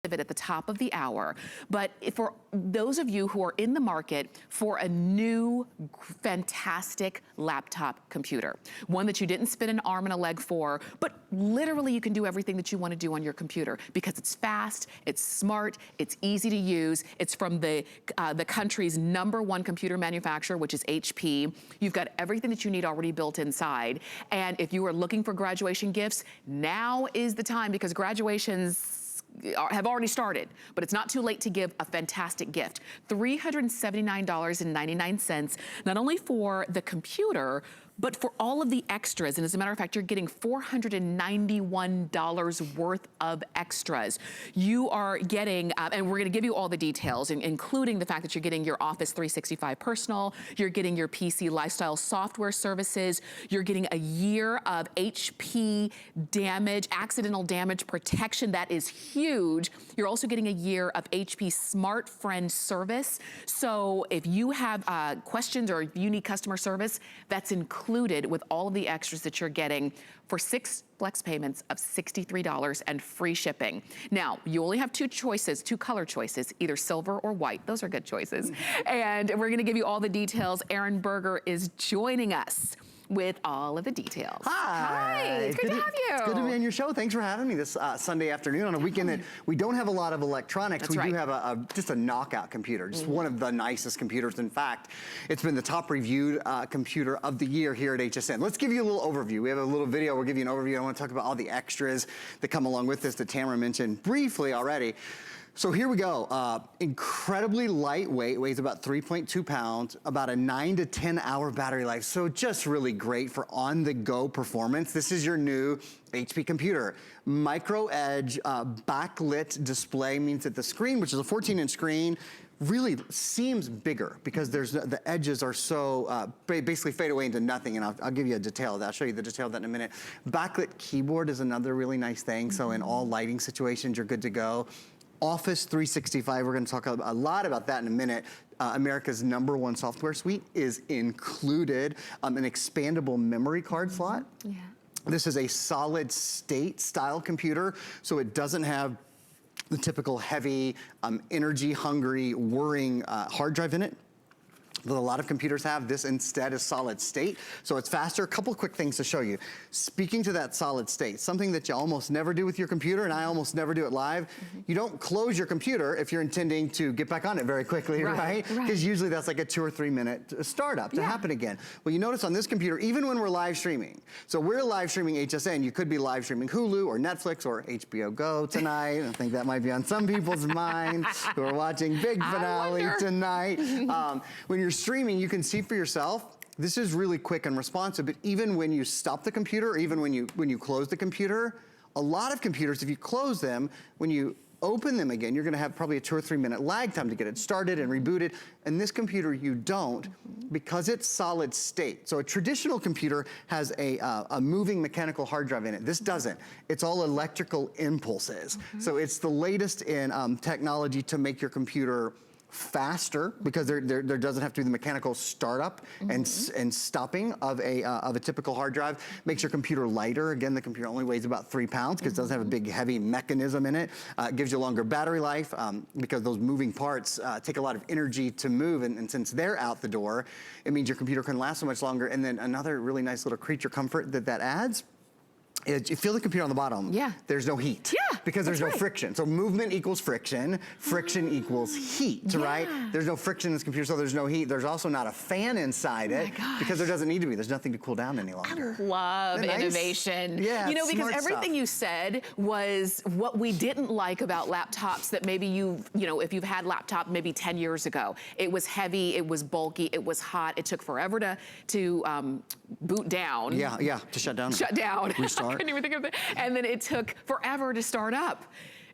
it at the top of the hour, but for those of you who are in the market for a new, fantastic laptop computer, one that you didn't spend an arm and a leg for, but literally you can do everything that you want to do on your computer because it's fast, it's smart, it's easy to use, it's from the country's #1 computer manufacturer, which is HP. You've got everything that you need already built inside, and if you are looking for graduation gifts, now is the time because graduations have already started, but it's not too late to give a fantastic gift. $379.99, not only for the computer, but for all of the extras. And as a matter of fact, you're getting $491 worth of extras. You are getting, and we're gonna give you all the details, including the fact that you're getting your Office 365 Personal, you're getting your PC Lifestyle software services, you're getting a year of HP accidental damage protection. That is huge. You're also getting a year of HP Smart Friend service. So if you have questions or if you need customer service, that's included with all of the extras that you're getting for 6 flex payments of $63 and free shipping. Now, you only have two color choices, either silver or white. Those are good choices. And we're gonna give you all the details. Aaron Berger is joining us with all of the details. Hi. It's good to have you. It's good to be on your show. Thanks for having me this Sunday afternoon on a weekend that we don't have a lot of electronics. That's right. We do have just a knockout computer, just one of the nicest computers. In fact, it's been the top reviewed computer of the year here at HSN. Let's give you a little overview. We have a little video. We'll give you an overview. I want to talk about all the extras that come along with this that Tamara mentioned briefly already. So here we go, incredibly lightweight, weighs about 3.2 pounds, about a 9 to 10 hour battery life. So just really great for on-the-go performance. This is your new HP computer. Microedge backlit display means that the screen, which is a 14-inch screen, really seems bigger because the edges are so, basically fade away into nothing, and I'll give you a detail of that. I'll show you the detail of that in a minute. Backlit keyboard is another really nice thing, so in all lighting situations, you're good to go. Office 365, we're gonna talk a lot about that in a minute. America's #1 software suite is included, an expandable memory card slot. Yeah. This is a solid state style computer, so it doesn't have the typical heavy, energy hungry, whirring hard drive in it that a lot of computers have. This instead is solid state, so it's faster. A couple quick things to show you. Speaking to that solid state, something that you almost never do with your computer, and I almost never do it live, you don't close your computer if you're intending to get back on it very quickly, right? Because usually that's like a 2 or 3 minute startup to happen again. Well, you notice on this computer, even when we're live streaming, so we're live streaming HSN, you could be live streaming Hulu or Netflix or HBO Go tonight. I think that might be on some people's mind who are watching Big Finale tonight. When you're streaming, you can see for yourself, this is really quick and responsive, but even when you stop the computer, or even when you close the computer, a lot of computers, if you close them, when you open them again, you're gonna have probably a 2 or 3 minute lag time to get it started and rebooted. And this computer, you don't, because it's solid state. So a traditional computer has a moving mechanical hard drive in it. This doesn't. It's all electrical impulses. So it's the latest in technology to make your computer faster, because there doesn't have to be the mechanical startup and stopping of a typical hard drive. Makes your computer lighter. Again, the computer only weighs about 3 pounds because it doesn't have a big heavy mechanism in it. Gives you a longer battery life because those moving parts take a lot of energy to move, and since they're out the door, it means your computer can last so much longer. And then another really nice little creature comfort that adds, you feel the computer on the bottom. Yeah. There's no heat. Yeah. Because there's no friction. So movement equals friction. Friction equals heat, right? There's no friction in this computer, so there's no heat. There's also not a fan inside it because there doesn't need to be. There's nothing to cool down any longer. I love innovation. Yeah, you know, because everything you said was what we didn't like about laptops that maybe if you've had laptop maybe 10 years ago. It was heavy, it was bulky, it was hot, it took forever to boot down. Yeah, to shut down. Shut down. Restart. I couldn't even think of it. And then it took forever to start up.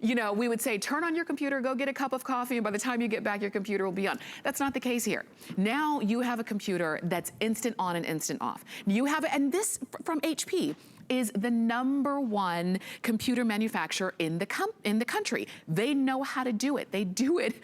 You know, we would say, turn on your computer, go get a cup of coffee, and by the time you get back, your computer will be on. That's not the case here. Now you have a computer that's instant on and instant off. You have, and this from HP is the #1 computer manufacturer in the country. They know how to do it. They do it,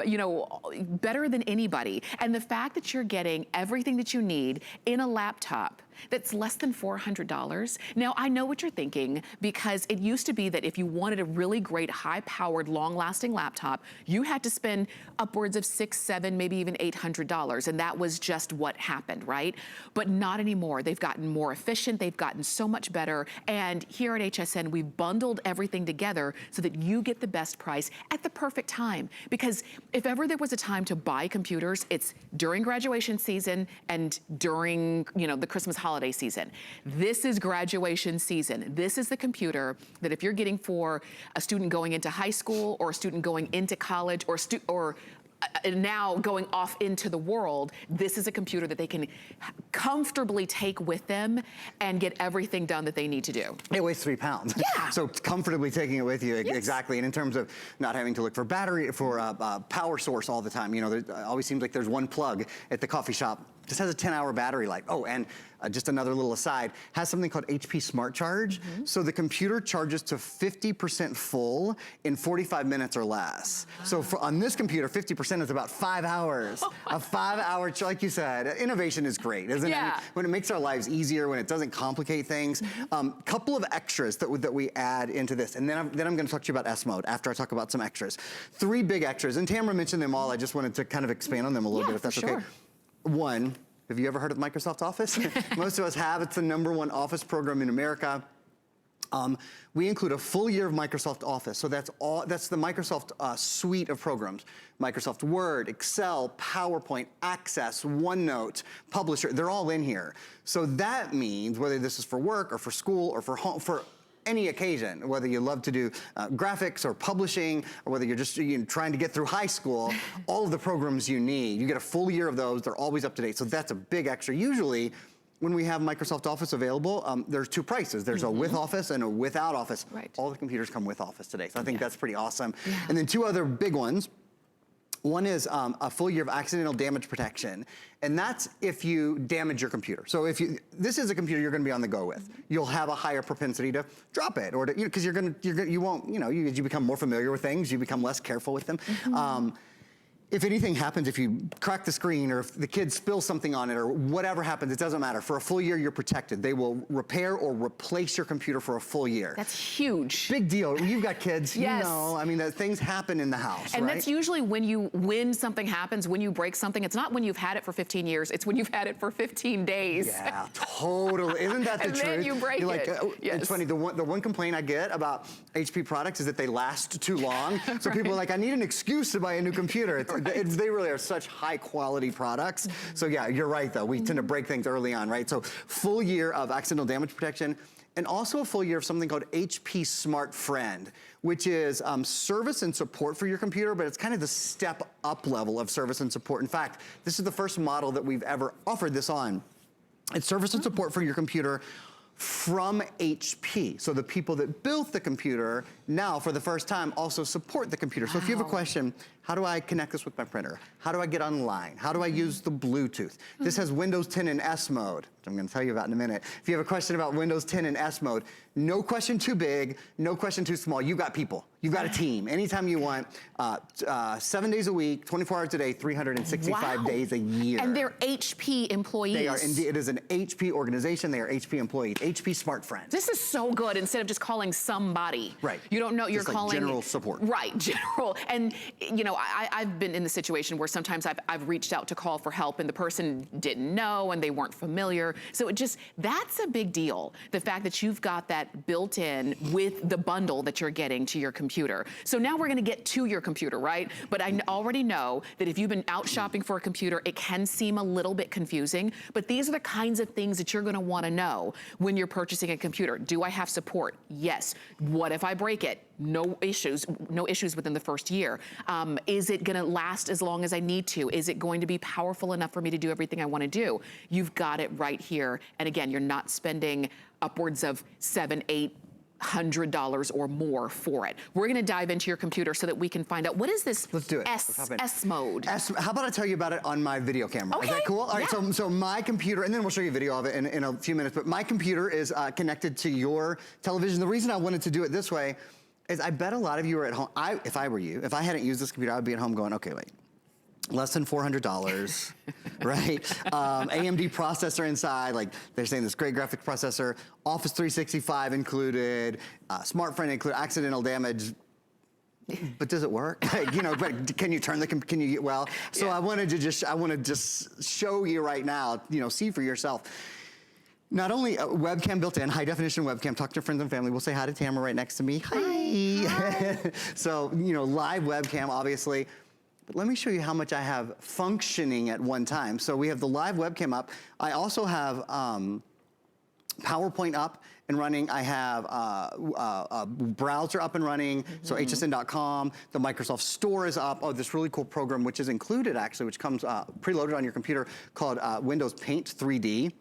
you know, better than anybody. And the fact that you're getting everything that you need in a laptop that's less than $400. Now, I know what you're thinking, because it used to be that if you wanted a really great, high-powered, long-lasting laptop, you had to spend upwards of $600, $700, maybe even $800, and that was just what happened, right? But not anymore. They've gotten more efficient, they've gotten so much better, and here at HSN, we've bundled everything together so that you get the best price at the perfect time. Because if ever there was a time to buy computers, it's during graduation season and during, you know, the Christmas holiday season. This is graduation season. This is the computer that if you're getting for a student going into high school, or a student going into college, or now going off into the world, this is a computer that they can comfortably take with them and get everything done that they need to do. It weighs 3 pounds. Yeah. So comfortably taking it with you, yes. exactly. And in terms of not having to look for battery, for a power source all the time, you know, there always seems like there's one plug at the coffee shop. Just has a 10-hour battery life. Oh, and just another little aside, has something called HP Smart Charge. So the computer charges to 50% full in 45 minutes or less. So on this computer, 50% is about 5 hours. A 5-hour, like you said, innovation is great, isn't it? I mean, when it makes our lives easier, when it doesn't complicate things. Couple of extras that we add into this, and then I'm gonna talk to you about S mode after I talk about some extras. 3 big extras, and Tamara mentioned them all. I just wanted to kind of expand on them a little bit, if that's okay. One, have you ever heard of Microsoft Office? Most of us have. It's the #1 office program in America. We include a full year of Microsoft Office. So that's the Microsoft suite of programs. Microsoft Word, Excel, PowerPoint, Access, OneNote, Publisher, they're all in here. So that means whether this is for work or for school or for home, for any occasion, whether you love to do graphics or publishing, or whether you're just trying to get through high school, all of the programs you need, you get a full year of those, they're always up to date. So that's a big extra. Usually, when we have Microsoft Office available, there's 2 prices. There's a with Office and a without Office. Right. All the computers come with Office today, so I think that's pretty awesome. And then 2 other big ones. One is a full year of accidental damage protection, and that's if you damage your computer. So if this is a computer you're going to be on the go with, you'll have a higher propensity to drop it, or to, because you won't, you become more familiar with things, you become less careful with them. If anything happens, if you crack the screen, or if the kids spill something on it, or whatever happens, it doesn't matter. For a full year, you're protected. They will repair or replace your computer for a full year. That's huge. Big deal. You've got kids, yes. You know, I mean, that things happen in the house, and right? that's usually when something happens, when you break something. It's not when you've had it for 15 years, it's when you've had it for 15 days. Yeah, totally. Isn't that the and truth? Then you break it. Like, yes. It's funny, the one complaint I get about HP products is that they last too long. So people are like, I need an excuse to buy a new computer. They really are such high quality products. So yeah, you're right though. We tend to break things early on, right? So full year of accidental damage protection, and also a full year of something called HP Smart Friend, which is service and support for your computer, but it's kind of the step up level of service and support. In fact, this is the first model that we've ever offered this on. It's service and support for your computer from HP. So the people that built the computer now for the first time also support the computer. So if you have a question, how do I connect this with my printer? How do I get online? How do I use the Bluetooth? This has Windows 10 in S mode, which I'm gonna tell you about in a minute. If you have a question about Windows 10 in S mode, no question too big, no question too small. You've got people, you've got a team. Anytime you want, 7 days a week, 24 hours a day, 365 days a year. And they're HP employees. They are indeed, it is an HP organization, they are HP employees, HP Smart Friend. This is so good, instead of just calling somebody. Right. You don't know, you're just like calling. general support. Right, general. And you know, I've been in the situation where sometimes I've reached out to call for help and the person didn't know and they weren't familiar. So that's a big deal. The fact that you've got that built in with the bundle that you're getting to your computer. So now we're gonna get to your computer, right? But I already know that if you've been out shopping for a computer, it can seem a little bit confusing, but these are the kinds of things that you're gonna wanna know when you're purchasing a computer. Do I have support? Yes. What if I break it? No issues within the first year. Is it gonna last as long as I need to? Is it going to be powerful enough for me to do everything I wanna do? You've got it right here. And again, you're not spending upwards of $700, $800 or more for it. We're gonna dive into your computer so that we can find out, what is this? Let's do it. S mode. How about I tell you about it on my video camera? Okay. Is that cool? All right, Yeah. so my computer, and then we'll show you a video of it in a few minutes, but my computer is connected to your television. The reason I wanted to do it this way is I bet a lot of you are at home. If I were you, if I hadn't used this computer, I would be at home going, okay, wait. less than $400, right? AMD processor inside, like they're saying this great graphics processor, Office 365 included, smartphone included, accidental damage. But does it work? Like, you know, but can you turn the, can you get well? So I want to just show you right now, you know, see for yourself. Not only a webcam built in, high definition webcam, talk to your friends and family. We'll say hi to Tamara right next to me. Hi. Hi. So, you know, live webcam, obviously. But let me show you how much I have functioning at one time. So we have the live webcam up. I also have PowerPoint up and running. I have a browser up and running, so hsn.com. The Microsoft Store is up. Oh, this really cool program, which is included actually, which comes preloaded on your computer, called Windows Paint 3D.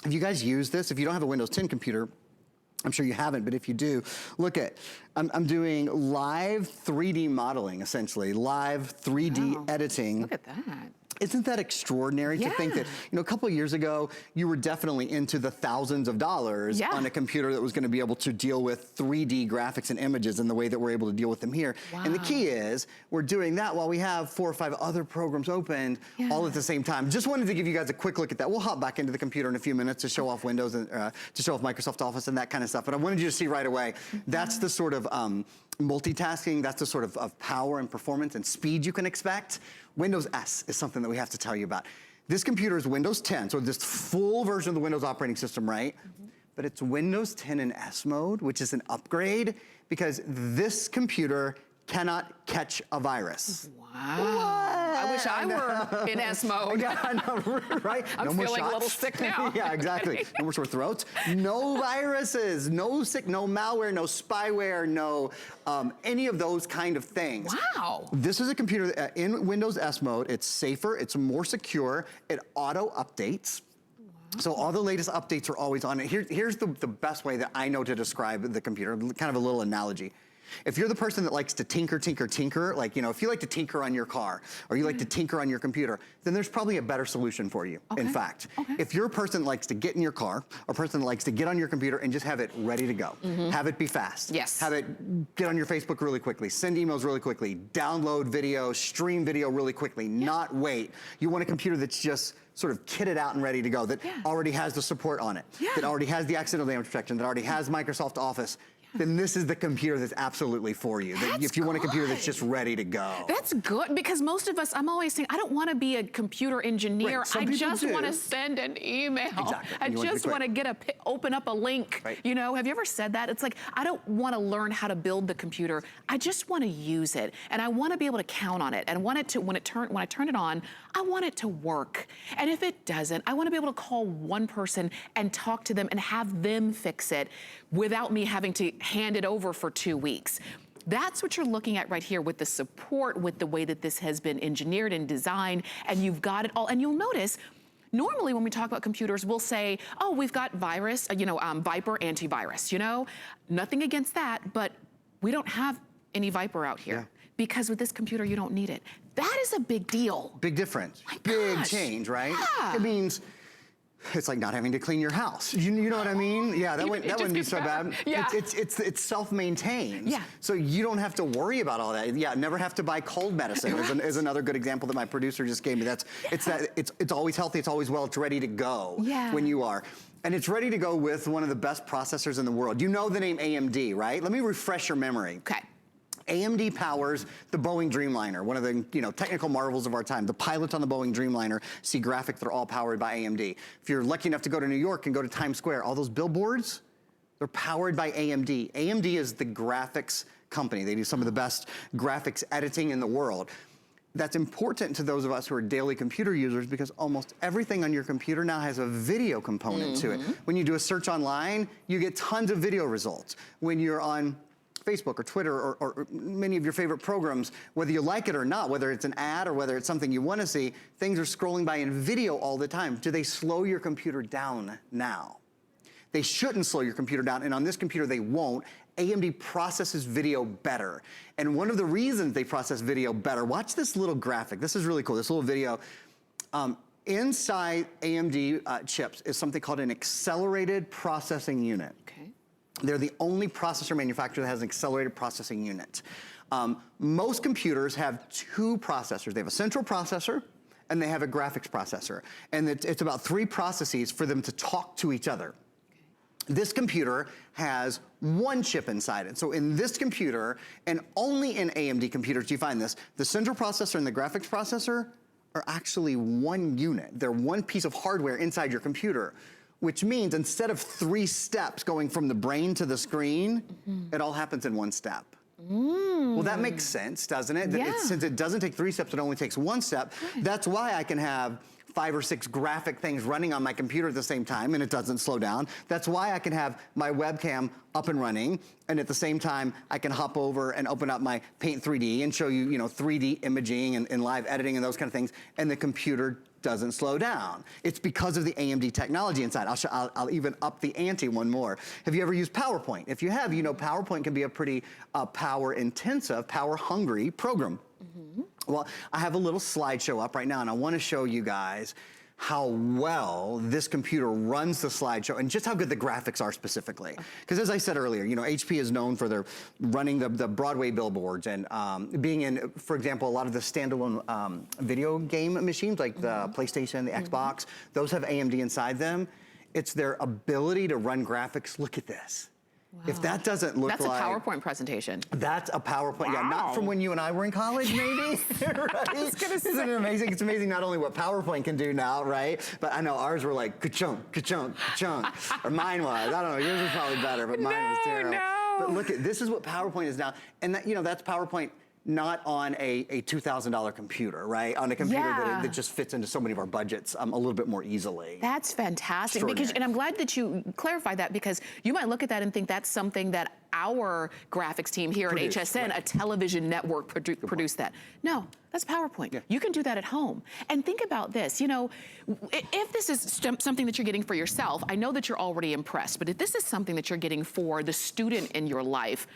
If you guys use this, if you don't have a Windows 10 computer, I'm sure you haven't, but if you do, look at, I'm doing live 3D modeling, essentially, live 3D editing. Look at that. Isn't that extraordinary to think that, you know, a couple of years ago, you were definitely into the thousands of dollars on a computer that was going to be able to deal with 3D graphics and images in the way that we're able to deal with them here. And the key is, we're doing that while we have 4 or 5 other programs opened all at the same time. Just wanted to give you guys a quick look at that. We'll hop back into the computer in a few minutes to show off Windows and to show off Microsoft Office and that kind of stuff. But I wanted you to see right away, that's the sort of multitasking, that's the sort of power and performance and speed you can expect. Windows S is something that we have to tell you about. This computer is Windows 10, so this full version of the Windows operating system, right? But it's Windows 10 in S mode, which is an upgrade, because this computer cannot catch a virus. Wow. I wish I were in S mode. Yeah, I know, right? I'm feeling a little sick now. Yeah, exactly. No more sore throats. No viruses, no malware, no spyware, no any of those kind of things. Wow. This is a computer in Windows S mode. It's safer, it's more secure, it auto updates. So all the latest updates are always on it. Here's the best way that I know to describe the computer, kind of a little analogy. If you're the person that likes to tinker, like, you know, if you like to tinker on your car or you like to tinker on your computer, then there's probably a better solution for you, in fact. If you're a person that likes to get in your car or a person that likes to get on your computer and just have it ready to go, have it be fast, have it get on your Facebook really quickly, send emails really quickly, download video, stream video really quickly, not wait. You want a computer that's just sort of kitted out and ready to go, that already has the support on it, that already has the accidental damage protection, that already has Microsoft Office, then this is the computer that's absolutely for you. If you want a computer that's just ready to go. That's good, because most of us, I'm always saying, I don't want to be a computer engineer. I just want to send an email. I just want to open up a link. You know, have you ever said that? It's like, I don't want to learn how to build the computer. I just want to use it, and I want to be able to count on it. And want it to, when I turn it on, I want it to work. And if it doesn't, I want to be able to call one person and talk to them and have them fix it without me having to hand it over for 2 weeks. That's what you're looking at right here with the support, with the way that this has been engineered and designed, and you've got it all. And you'll notice, normally when we talk about computers, we'll say, oh, we've got virus, you know, Viper antivirus, you know? Nothing against that, but we don't have any Viper out here. Because with this computer, you don't need it. That is a big deal. Big difference. Big change, right? It means, it's like not having to clean your house. You know what I mean? Yeah, that wouldn't be so bad. It's self-maintained. So you don't have to worry about all that. Never have to buy cold medicine is another good example that my producer just gave me. It's always healthy, it's always well, it's ready to go when you are. And it's ready to go with one of the best processors in the world. You know the name AMD, right? Let me refresh your memory. AMD powers the Boeing Dreamliner, one of the technical marvels of our time. The pilots on the Boeing Dreamliner see graphics that are all powered by AMD. If you're lucky enough to go to New York and go to Times Square, all those billboards, they're powered by AMD. AMD is the graphics company. They do some of the best graphics editing in the world. That's important to those of us who are daily computer users, because almost everything on your computer now has a video component to it. When you do a search online, you get tons of video results. When you're on Facebook or Twitter or many of your favorite programs, whether you like it or not, whether it's an ad or whether it's something you want to see, things are scrolling by in video all the time. Do they slow your computer down now? They shouldn't slow your computer down, and on this computer they won't. AMD processes video better. And one of the reasons they process video better, watch this little graphic. This is really cool, this little video. Inside AMD chips is something called an accelerated processing unit. They're the only processor manufacturer that has an accelerated processing unit. Most computers have two processors. They have a central processor, and they have a graphics processor. And it's about 3 processes for them to talk to each other. This computer has 1 chip inside it. So in this computer, and only in AMD computers do you find this, the central processor and the graphics processor are actually 1 unit. They're 1 piece of hardware inside your computer, which means instead of 3 steps going from the brain to the screen, it all happens in 1 step. Well, that makes sense, doesn't it? Yeah. Since it doesn't take 3 steps, it only takes 1 step. That's why I can have 5 or 6 graphic things running on my computer at the same time, and it doesn't slow down. That's why I can have my webcam up and running, and at the same time, I can hop over and open up my Paint 3D and show you, 3D imaging and live editing and those kind of things, and the computer doesn't slow down. It's because of the AMD technology inside. I'll even up the ante one more. Have you ever used PowerPoint? If you have, you know PowerPoint can be a pretty power-intensive, power-hungry program. Well, I have a little slideshow up right now, and I want to show you guys how well this computer runs the slideshow and just how good the graphics are specifically. Because as I said earlier, HP is known for their running the Broadway billboards and being in, for example, a lot of the standalone video game machines like the PlayStation, the Xbox, those have AMD inside them. It's their ability to run graphics. Look at this. Wow. If that doesn't look like... That's a PowerPoint presentation. That's a PowerPoint. Wow. Yeah, not from when you and I were in college, maybe. Right? I was gonna say. Isn't it amazing? It's amazing not only what PowerPoint can do now, right? But I know ours were like ka-chunk, ka-chunk, ka-chunk. Or mine was. I don't know. Yours was probably better, but mine was terrible. No. But look, this is what PowerPoint is now. And that, that's PowerPoint not on a $2,000 computer, right? On a computer that just fits into so many of our budgets a little bit more easily. That's fantastic. And I'm glad that you clarified that, because you might look at that and think that's something that our graphics team here at HSN, a television network, produced that. No, that's PowerPoint. Yeah. You can do that at home. And think about this, if this is something that you're getting for yourself, I know that you're already impressed, but if this is something that you're getting for the student in your life,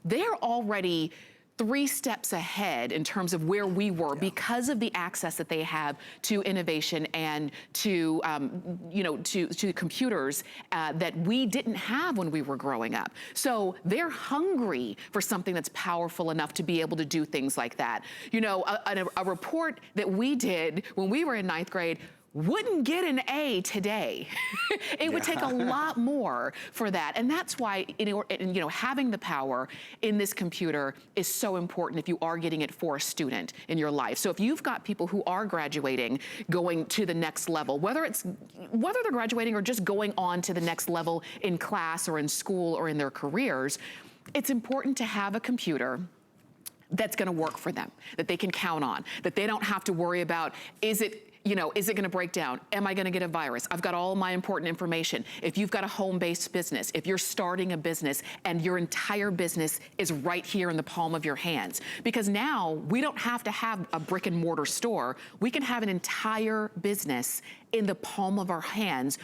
they're already 3 steps ahead in terms of where we were because of the access that they have to innovation and to, to computers that we didn't have when we were growing up. So they're hungry for something that's powerful enough to be able to do things like that. A report that we did when we were in 9th grade wouldn't get an A today. It would take a lot more for that. And that's why, having the power in this computer is so important if you are getting it for a student in your life. So if you've got people who are graduating, going to the next level, whether they're graduating or just going on to the next level in class or in school or in their careers, it's important to have a computer that's gonna work for them, that they can count on, that they don't have to worry about, is it gonna break down? Am I gonna get a virus? I've got all my important information. If you've got a home-based business, if you're starting a business and your entire business is right here in the palm of your hands, because now we don't have to have a brick and mortar store. We can have an entire business in the palm of our hands,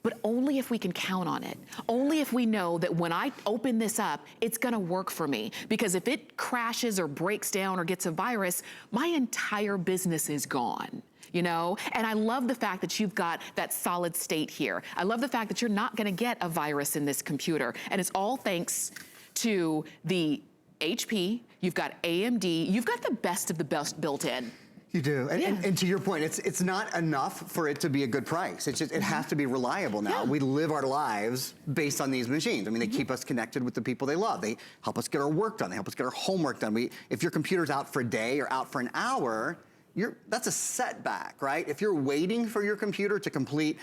but only if we can count on it. Only if we know that when I open this up, it's gonna work for me. Because if it crashes or breaks down or gets a virus, my entire business is gone. And I love the fact that you've got that solid state here. I love the fact that you're not gonna get a virus in this computer. And it's all thanks to the HP, you've got AMD, you've got the best of the best built in. You do, and to your point, it's not enough for it to be a good price. It's just, it has to be reliable now. We live our lives based on these machines. I mean, they keep us connected with the people they love. They help us get our work done. They help us get our homework done. If your computer's out for a day or out for an hour, that's a setback, right? If you're waiting for your computer to complete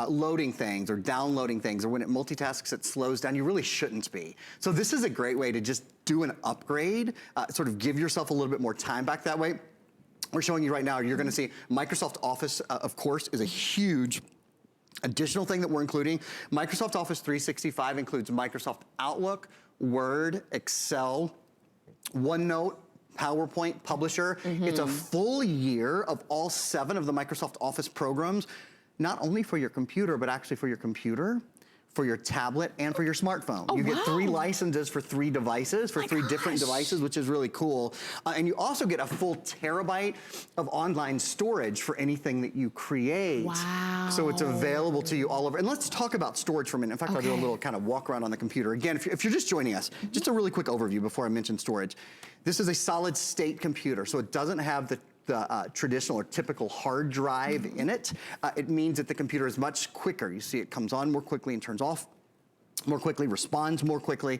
loading things or downloading things, or when it multitasks, it slows down, you really shouldn't be. So this is a great way to just do an upgrade, sort of give yourself a little bit more time back that way. We're showing you right now, you're gonna see Microsoft Office, of course, is a huge additional thing that we're including. Microsoft Office 365 includes Microsoft Outlook, Word, Excel, OneNote, PowerPoint, Publisher. It's a full year of all 7 of the Microsoft Office programs, not only for your computer, but actually for your computer, for your tablet and for your smartphone. Oh, you get wow. 3 licenses for 3 devices, for 3 different devices, which is really cool. And you also get a full terabyte of online storage for anything that you create. Wow. So it's available to you all over. And let's talk about storage for a minute. In fact, I'll do a little kind of walk around on the computer. Again, if you're just joining us, just a really quick overview before I mention storage. This is a solid state computer, so it doesn't have the traditional or typical hard drive in it. It means that the computer is much quicker. You see it comes on more quickly and turns off more quickly, responds more quickly.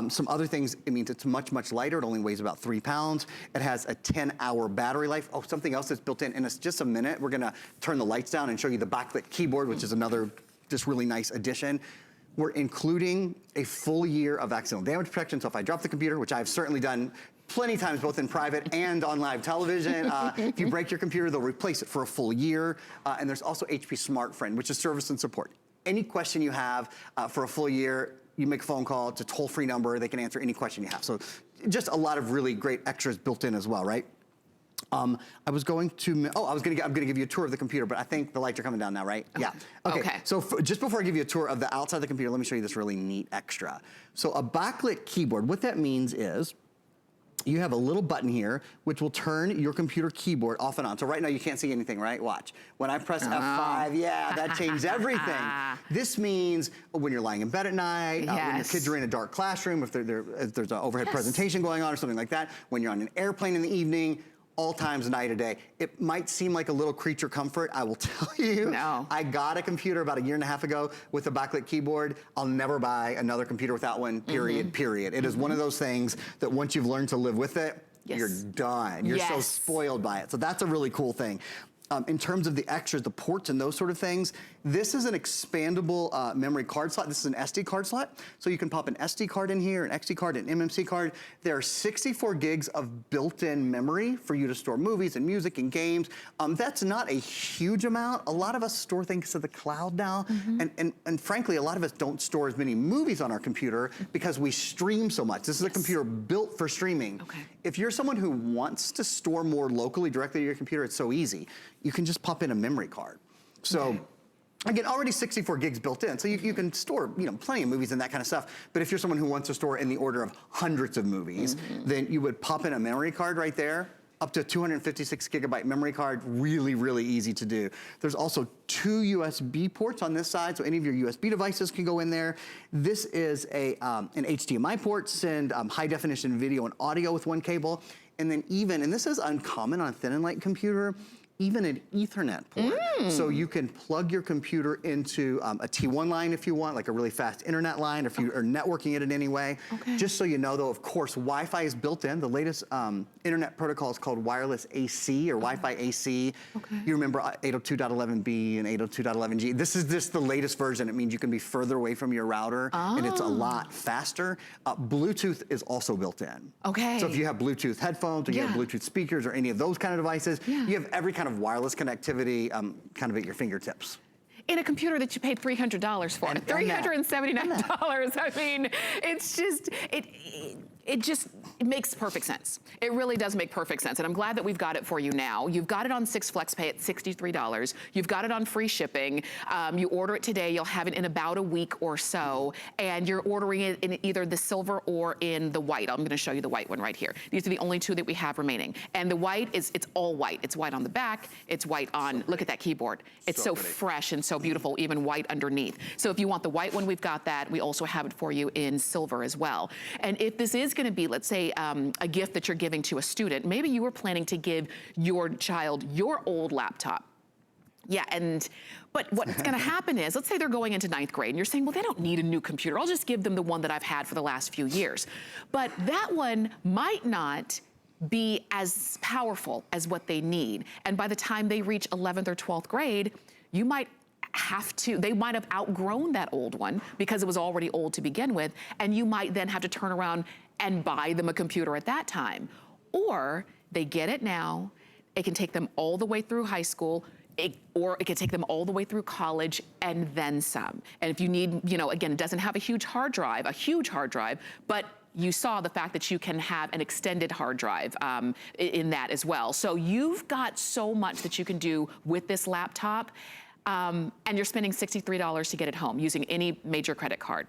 Some other things, it means it's much, much lighter. It only weighs about 3 pounds. It has a 10-hour battery life. Oh, something else that's built in just a minute. We're gonna turn the lights down and show you the backlit keyboard, which is another just really nice addition. We're including a full year of accidental damage protection. So if I drop the computer, which I've certainly done plenty of times, both in private and on live television. If you break your computer, they'll replace it for a full year. And there's also HP Smart Friend, which is service and support. Any question you have for a full year, you make a phone call, it's a toll-free number, they can answer any question you have. So just a lot of really great extras built in as well, right? I'm gonna give you a tour of the computer, but I think the lights are coming down now, right? Okay. Yeah. Okay. So just before I give you a tour of the outside of the computer, let me show you this really neat extra. So a backlit keyboard, what that means is, you have a little button here, which will turn your computer keyboard off and on. So right now you can't see anything, right? Watch. When I press F5, yeah, that changed everything. This means when you're lying in bed at night, when your kids are in a dark classroom, if there's an overhead presentation going on or something like that, when you're on an airplane in the evening, all times, night or day. It might seem like a little creature comfort. I will tell you, I got a computer about 1.5 years ago with a backlit keyboard. I'll never buy another computer without one, period. It is one of those things that once you've learned to live with it, you're done. You're so spoiled by it. So that's a really cool thing. In terms of the extras, the ports and those sort of things, this is an expandable memory card slot. This is an SD card slot. So you can pop an SD card in here, an XD card, an eMMC card. There are 64 gigs of built-in memory for you to store movies and music and games. That's not a huge amount. A lot of us store things to the cloud now. And frankly, a lot of us don't store as many movies on our computer because we stream so much. This is a computer built for streaming. If you're someone who wants to store more locally directly to your computer, it's so easy. You can just pop in a memory card. So again, already 64 gigs built in, so you can store plenty of movies and that kind of stuff. But if you're someone who wants to store in the order of hundreds of movies, then you would pop in a memory card right there, up to a 256 gigabyte memory card, really, really easy to do. There's also 2 USB ports on this side, so any of your USB devices can go in there. This is an HDMI port, send high definition video and audio with 1 cable. And then and this is uncommon on a thin and light computer, even an Ethernet port. So you can plug your computer into a T1 line if you want, like a really fast internet line, if you are networking it in any way. Just so you know though, of course, Wi-Fi is built in. The latest internet protocol is called wireless AC or Wi-Fi AC. You remember 802.11b and 802.11g. This is just the latest version. It means you can be further away from your router and it's a lot faster. Bluetooth is also built in. So if you have Bluetooth headphones or you have Bluetooth speakers or any of those kind of devices, you have every kind of wireless connectivity kind of at your fingertips. In a computer that you paid $300 for, $379. I mean, it's just, it makes perfect sense. It really does make perfect sense. And I'm glad that we've got it for you now. You've got it on 6 FlexPay at $63. You've got it on free shipping. You order it today, you'll have it in about a week or so. And you're ordering it in either the silver or in the white. I'm gonna show you the white one right here. These are the only 2 that we have remaining. And the white it's all white. It's white on the back, it's white on, look at that keyboard. It's so fresh and so beautiful, even white underneath. So if you want the white one, we've got that. We also have it for you in silver as well. And if this is gonna be, let's say, a gift that you're giving to a student, maybe you were planning to give your child your old laptop. But what's gonna happen is, let's say they're going into 9th grade and you're saying, well, they don't need a new computer. I'll just give them the one that I've had for the last few years. But that one might not be as powerful as what they need. And by the time they reach 11th or 12th grade, you might they might have outgrown that old one because it was already old to begin with, and you might then have to turn around and buy them a computer at that time. Or they get it now, it can take them all the way through high school, or it can take them all the way through college and then some. And if you need, again, it doesn't have a huge hard drive, but you saw the fact that you can have an extended hard drive in that as well. So you've got so much that you can do with this laptop. and you're spending $63 to get it home using any major credit card.